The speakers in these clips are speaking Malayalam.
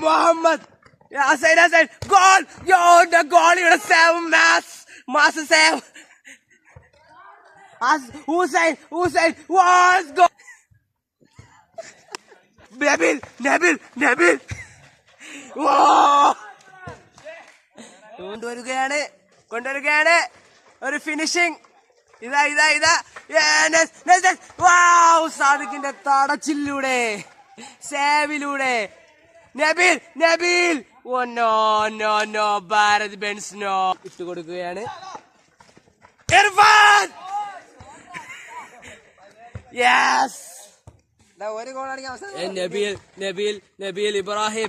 Mohammed. Hussein. Goal. Yo, the goal. You're a save. Mass save. Hussein. Was goal. Nabil. കൊണ്ടുവരികയാണ് ഒരു ഫിനിഷിംഗ്. ഇതാ സാദിഖിന്റെ തടച്ചിലൂടെ സേവിലൂടെ Nabeel oh no Bharat Benz no ഇട്ടുകൊടുക്കുകയാണ്. ഇർഫാൻ യെസ് ഒരു ഗോളടിക്കാൻ അവസരം. നബീൽ ഇബ്രാഹിം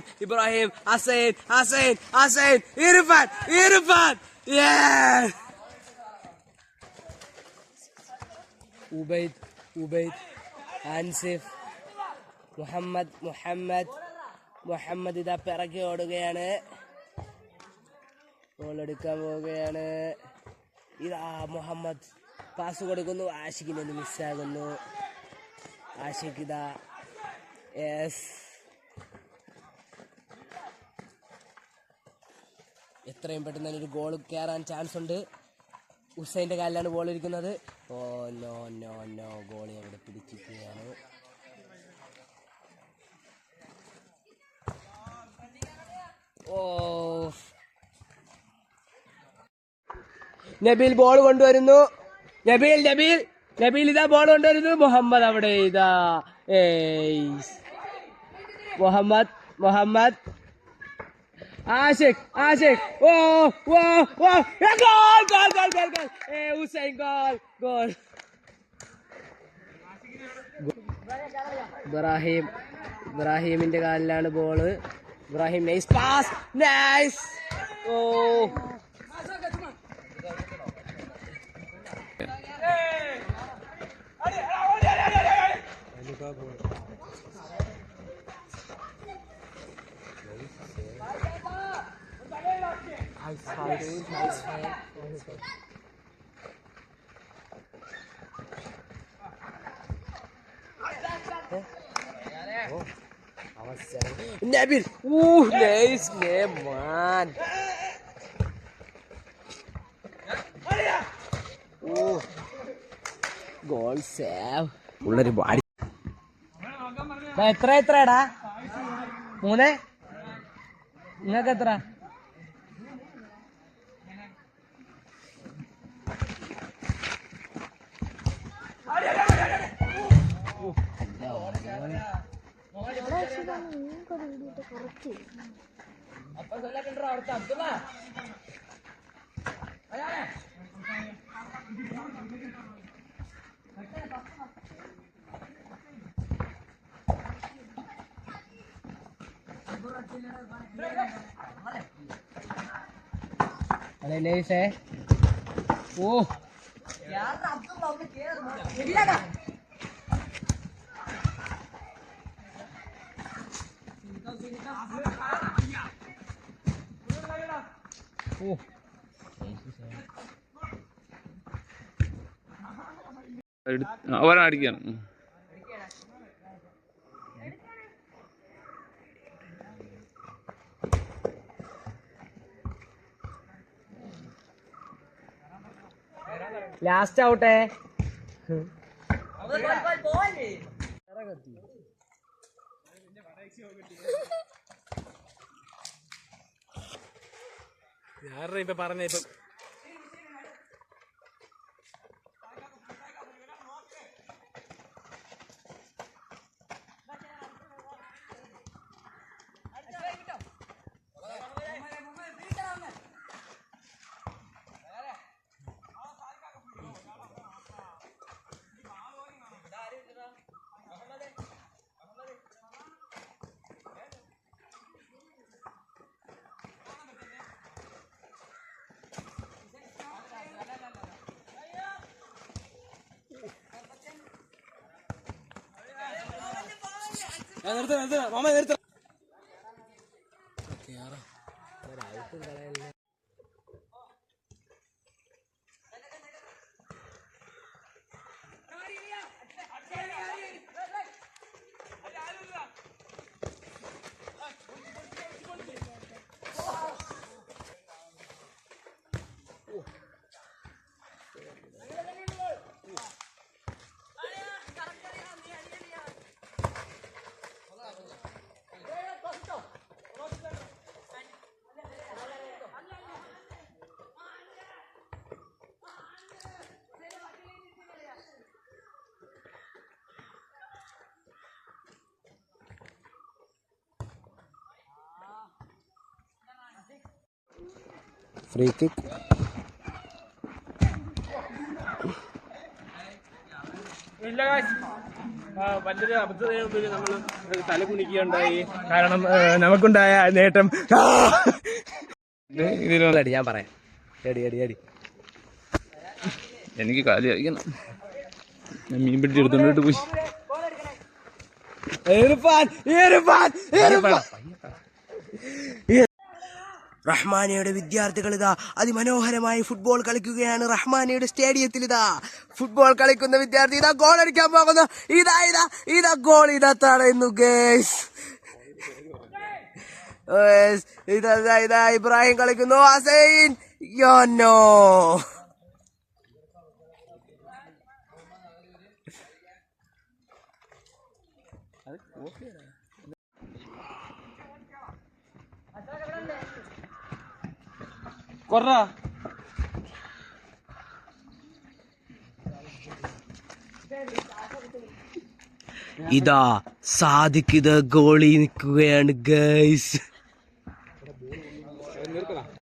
ഹസൈൻ ഇർഫാൻ ഉബൈദ് ആൻസിഫ് മുഹമ്മദ് ഇതാ പിറകെ ഓടുകയാണ്. ഗോളെടുക്കാൻ പോവുകയാണ്. ഇതാ മുഹമ്മദ് പാസ് കൊടുക്കുന്നു. ആഷിഖിനെ മിസ്സാകുന്നു. ആഷിഖ് ഇതാ എത്രയും പെട്ടെന്ന് തന്നെ ഒരു ഗോൾ കയറാൻ ചാൻസ് ഉണ്ട്. ഹുസൈൻ്റെ കാലിലാണ് ബോൾ ഇരിക്കുന്നത്. ഓ നോ ഗോളി അവിടെ പിടിച്ചിരിക്കുകയാണ്. നബീൽ ബോൾ കൊണ്ടുവരുന്നു. നബീൽ ഇതാ ബോൾ കൊണ്ടുവരുന്നു. മുഹമ്മദ് അവിടെ ഇതാ മുഹമ്മദ് ആഷിഖ് ഓ ഗോൾ ഹുസൈൻ ഗോൾ. ഇബ്രാഹിമിന്റെ കാലിലാണ് ball. Ibrahim nice pass oh Nabil, nice name, man. Goal save. ഉള്ളൊരു ബാഡി. എത്രടാ? 3. നിങ്ങൾക്ക് എത്ര? अरे नहीं से ओ यार अब्दुल लोग केयर मिलेगा ओ അവരാണ് അടിക്കുകയാണ്. ലാസ്റ്റ് ഔട്ടേ யார இப்ப പറഞ്ഞ ഇപ്പം നിർത്ത മാമ നിർത്ത ഫ്രീ കിക്ക്. വലിയൊരു അബദ്ധത്തിൽ നമ്മൾ തല കുണിക്കുകയുണ്ടായി. കാരണം നമുക്കുണ്ടായ നേട്ടം ഞാൻ പറയാം. അടി എനിക്ക് കാലി കഴിക്കണം. ഞാൻ മീൻ പിടിച്ചെടുത്തോണ്ടിട്ട് പോയി. റഹ്മാനിയുടെ വിദ്യാർത്ഥികൾ ഇതാ അതിമനോഹരമായി ഫുട്ബോൾ കളിക്കുകയാണ്. റഹ്മാനിയുടെ സ്റ്റേഡിയത്തിൽ ഇതാ ഫുട്ബോൾ കളിക്കുന്ന വിദ്യാർത്ഥി ഇതാ ഗോൾ അടിക്കാൻ പോകുന്നു. ഇതാ ഗോൾ ഇതാ തടയുന്നു ഗേസ്. ഇതാ ഇബ്രാഹിം കളിക്കുന്നു. ഹസൈൻ യോനോ. കൊറ ഇതാ സാദിഖ് ഇത് ഗോളി നിൽക്കുകയാണ് ഗൈസ്.